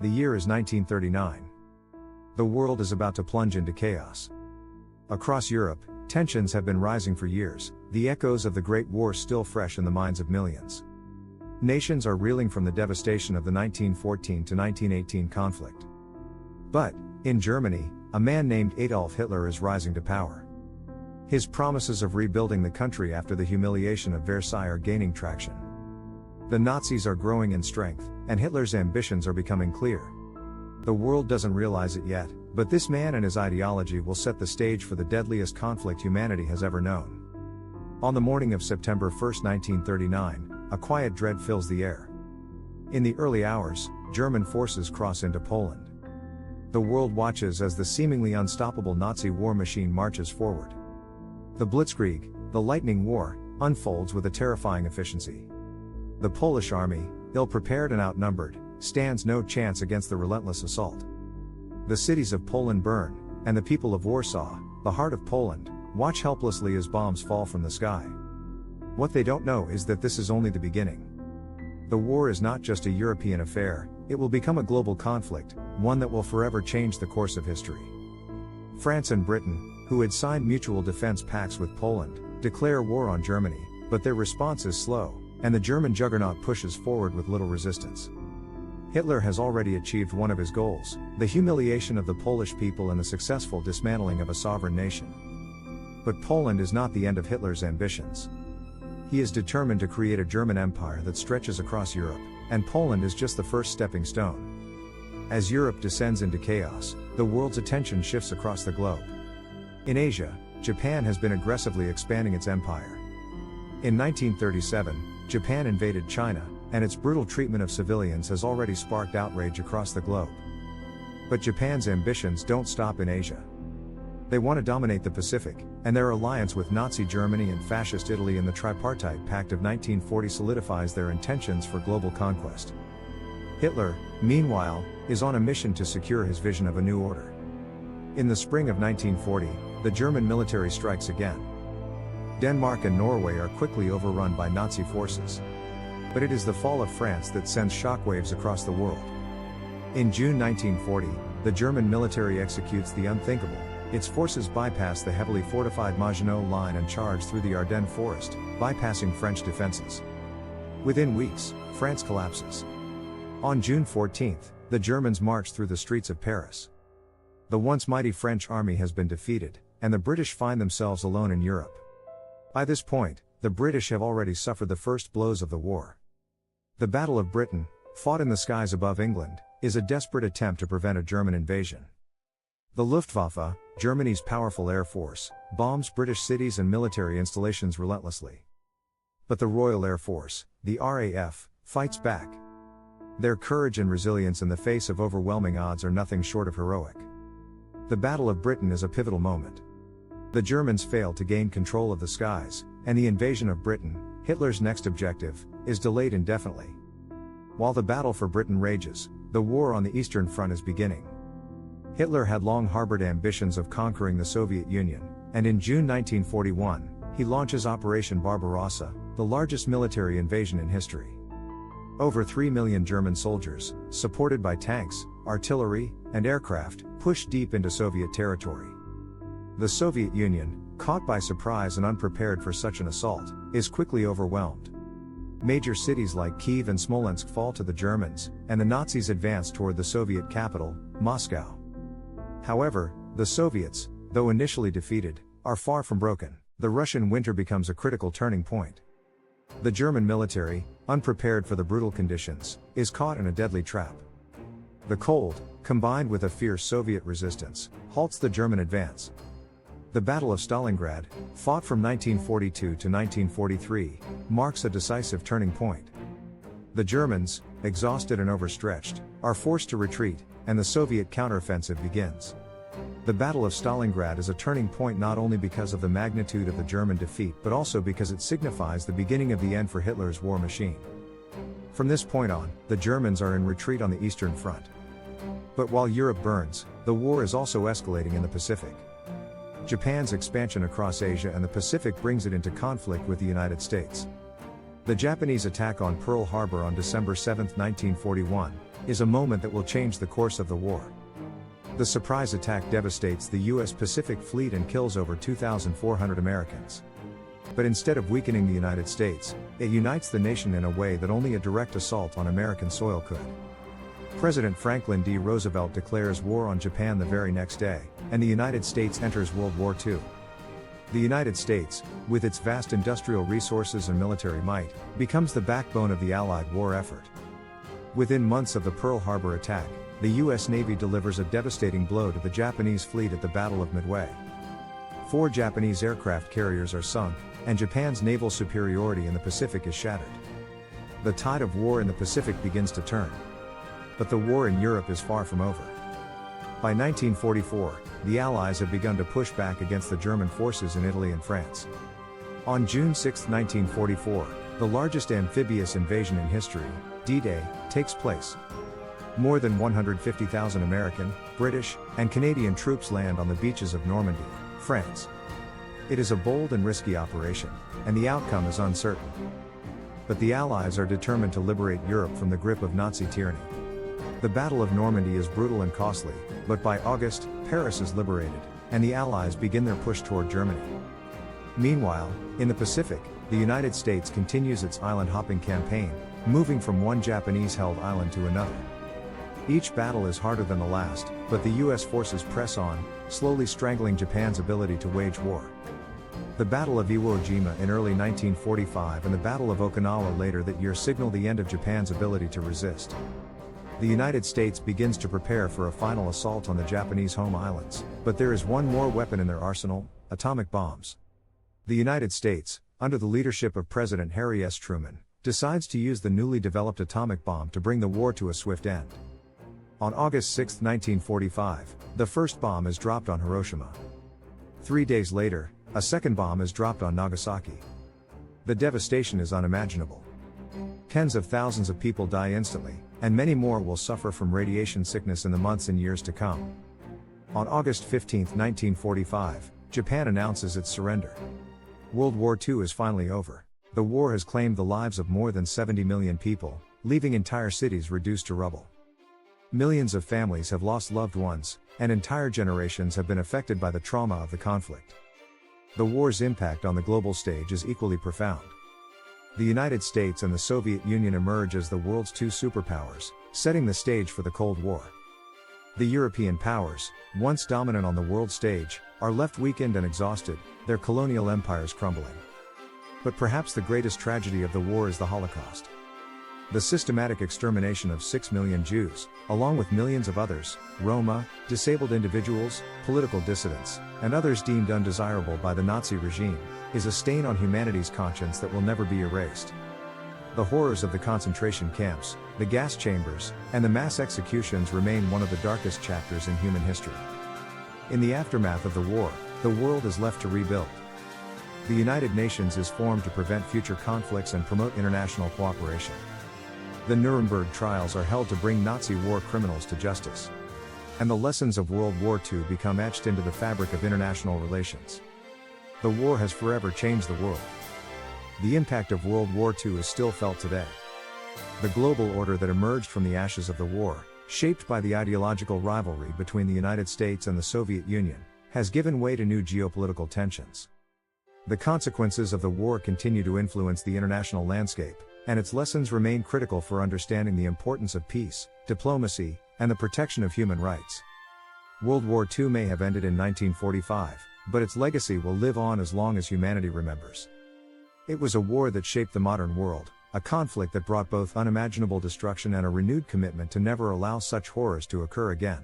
The year is 1939. The world is about to plunge into chaos. Across Europe, tensions have been rising for years, the echoes of the Great War still fresh in the minds of millions. Nations are reeling from the devastation of the 1914 to 1918 conflict. But, in Germany, a man named Adolf Hitler is rising to power. His promises of rebuilding the country after the humiliation of Versailles are gaining traction. The Nazis are growing in strength, and Hitler's ambitions are becoming clear. The world doesn't realize it yet, but this man and his ideology will set the stage for the deadliest conflict humanity has ever known. On the morning of September 1, 1939, a quiet dread fills the air. In the early hours, German forces cross into Poland. The world watches as the seemingly unstoppable Nazi war machine marches forward. The Blitzkrieg, the lightning war, unfolds with a terrifying efficiency. The Polish army, ill-prepared and outnumbered, stands no chance against the relentless assault. The cities of Poland burn, and the people of Warsaw, the heart of Poland, watch helplessly as bombs fall from the sky. What they don't know is that this is only the beginning. The war is not just a European affair, it will become a global conflict, one that will forever change the course of history. France and Britain, who had signed mutual defense pacts with Poland, declare war on Germany, but their response is slow, and the German juggernaut pushes forward with little resistance. Hitler has already achieved one of his goals, the humiliation of the Polish people and the successful dismantling of a sovereign nation. But Poland is not the end of Hitler's ambitions. He is determined to create a German empire that stretches across Europe, and Poland is just the first stepping stone. As Europe descends into chaos, the world's attention shifts across the globe. In Asia, Japan has been aggressively expanding its empire. In 1937, Japan invaded China, and its brutal treatment of civilians has already sparked outrage across the globe. But Japan's ambitions don't stop in Asia. They want to dominate the Pacific, and their alliance with Nazi Germany and Fascist Italy in the Tripartite Pact of 1940 solidifies their intentions for global conquest. Hitler, meanwhile, is on a mission to secure his vision of a new order. In the spring of 1940, the German military strikes again. Denmark and Norway are quickly overrun by Nazi forces. But it is the fall of France that sends shockwaves across the world. In June 1940, the German military executes the unthinkable. Its forces bypass the heavily fortified Maginot Line and charge through the Ardennes forest, bypassing French defenses. Within weeks, France collapses. On June 14, the Germans march through the streets of Paris. The once mighty French army has been defeated, and the British find themselves alone in Europe. By this point, the British have already suffered the first blows of the war. The Battle of Britain, fought in the skies above England, is a desperate attempt to prevent a German invasion. The Luftwaffe, Germany's powerful air force, bombs British cities and military installations relentlessly. But the Royal Air Force, the RAF, fights back. Their courage and resilience in the face of overwhelming odds are nothing short of heroic. The Battle of Britain is a pivotal moment. The Germans fail to gain control of the skies, and the invasion of Britain, Hitler's next objective, is delayed indefinitely. While the battle for Britain rages, the war on the Eastern Front is beginning. Hitler had long harbored ambitions of conquering the Soviet Union, and in June 1941, he launches Operation Barbarossa, the largest military invasion in history. Over 3 million German soldiers, supported by tanks, artillery, and aircraft, push deep into Soviet territory. The Soviet Union, caught by surprise and unprepared for such an assault, is quickly overwhelmed. Major cities like Kiev and Smolensk fall to the Germans, and the Nazis advance toward the Soviet capital, Moscow. However, the Soviets, though initially defeated, are far from broken. The Russian winter becomes a critical turning point. The German military, unprepared for the brutal conditions, is caught in a deadly trap. The cold, combined with a fierce Soviet resistance, halts the German advance. The Battle of Stalingrad, fought from 1942 to 1943, marks a decisive turning point. The Germans, exhausted and overstretched, are forced to retreat, and the Soviet counteroffensive begins. The Battle of Stalingrad is a turning point not only because of the magnitude of the German defeat but also because it signifies the beginning of the end for Hitler's war machine. From this point on, the Germans are in retreat on the Eastern Front. But while Europe burns, the war is also escalating in the Pacific. Japan's expansion across Asia and the Pacific brings it into conflict with the United States. The Japanese attack on Pearl Harbor on December 7, 1941, is a moment that will change the course of the war. The surprise attack devastates the U.S. Pacific Fleet and kills over 2,400 Americans. But instead of weakening the United States, it unites the nation in a way that only a direct assault on American soil could. President Franklin D. Roosevelt declares war on Japan the very next day, and the United States enters World War II. The United States, with its vast industrial resources and military might, becomes the backbone of the Allied war effort. Within months of the Pearl Harbor attack, the U.S. Navy delivers a devastating blow to the Japanese fleet at the Battle of Midway. 4 Japanese aircraft carriers are sunk, and Japan's naval superiority in the Pacific is shattered. The tide of war in the Pacific begins to turn. But the war in Europe is far from over. By 1944, the Allies have begun to push back against the German forces in Italy and France. On June 6, 1944, the largest amphibious invasion in history, D-Day, takes place. More than 150,000 American, British, and Canadian troops land on the beaches of Normandy, France. It is a bold and risky operation, and the outcome is uncertain. But the Allies are determined to liberate Europe from the grip of Nazi tyranny. The Battle of Normandy is brutal and costly, but by August, Paris is liberated, and the Allies begin their push toward Germany. Meanwhile, in the Pacific, the United States continues its island-hopping campaign, moving from one Japanese-held island to another. Each battle is harder than the last, but the U.S. forces press on, slowly strangling Japan's ability to wage war. The Battle of Iwo Jima in early 1945 and the Battle of Okinawa later that year signal the end of Japan's ability to resist. The United States begins to prepare for a final assault on the Japanese home islands, but there is one more weapon in their arsenal: atomic bombs. The United States, under the leadership of President Harry S. Truman, decides to use the newly developed atomic bomb to bring the war to a swift end. On August 6, 1945, the first bomb is dropped on Hiroshima. 3 days later, a second bomb is dropped on Nagasaki. The devastation is unimaginable. Tens of thousands of people die instantly, and many more will suffer from radiation sickness in the months and years to come. On August 15, 1945, Japan announces its surrender. World War II is finally over. The war has claimed the lives of more than 70 million people, leaving entire cities reduced to rubble. Millions of families have lost loved ones, and entire generations have been affected by the trauma of the conflict. The war's impact on the global stage is equally profound. The United States and the Soviet Union emerge as the world's 2 superpowers, setting the stage for the Cold War. The European powers, once dominant on the world stage, are left weakened and exhausted, their colonial empires crumbling. But perhaps the greatest tragedy of the war is the Holocaust. The systematic extermination of 6 million Jews, along with millions of others, Roma, disabled individuals, political dissidents, and others deemed undesirable by the Nazi regime, is a stain on humanity's conscience that will never be erased. The horrors of the concentration camps, the gas chambers, and the mass executions remain one of the darkest chapters in human history. In the aftermath of the war, the world is left to rebuild. The United Nations is formed to prevent future conflicts and promote international cooperation. The Nuremberg trials are held to bring Nazi war criminals to justice. And the lessons of World War II become etched into the fabric of international relations. The war has forever changed the world. The impact of World War II is still felt today. The global order that emerged from the ashes of the war, shaped by the ideological rivalry between the United States and the Soviet Union, has given way to new geopolitical tensions. The consequences of the war continue to influence the international landscape, and its lessons remain critical for understanding the importance of peace, diplomacy, and the protection of human rights. World War II may have ended in 1945, but its legacy will live on as long as humanity remembers. It was a war that shaped the modern world, a conflict that brought both unimaginable destruction and a renewed commitment to never allow such horrors to occur again.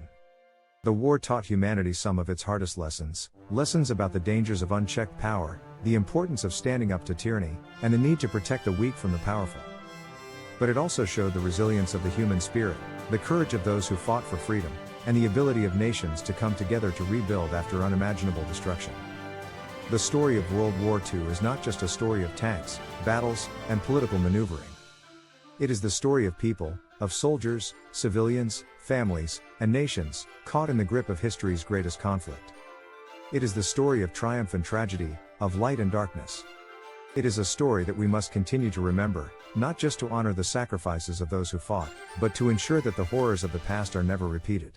The war taught humanity some of its hardest lessons about the dangers of unchecked power, the importance of standing up to tyranny, and the need to protect the weak from the powerful. But it also showed the resilience of the human spirit, the courage of those who fought for freedom, and the ability of nations to come together to rebuild after unimaginable destruction. The story of World War II is not just a story of tanks, battles, and political maneuvering. It is the story of people, of soldiers, civilians, families, and nations, caught in the grip of history's greatest conflict. It is the story of triumph and tragedy, of light and darkness. It is a story that we must continue to remember, not just to honor the sacrifices of those who fought, but to ensure that the horrors of the past are never repeated.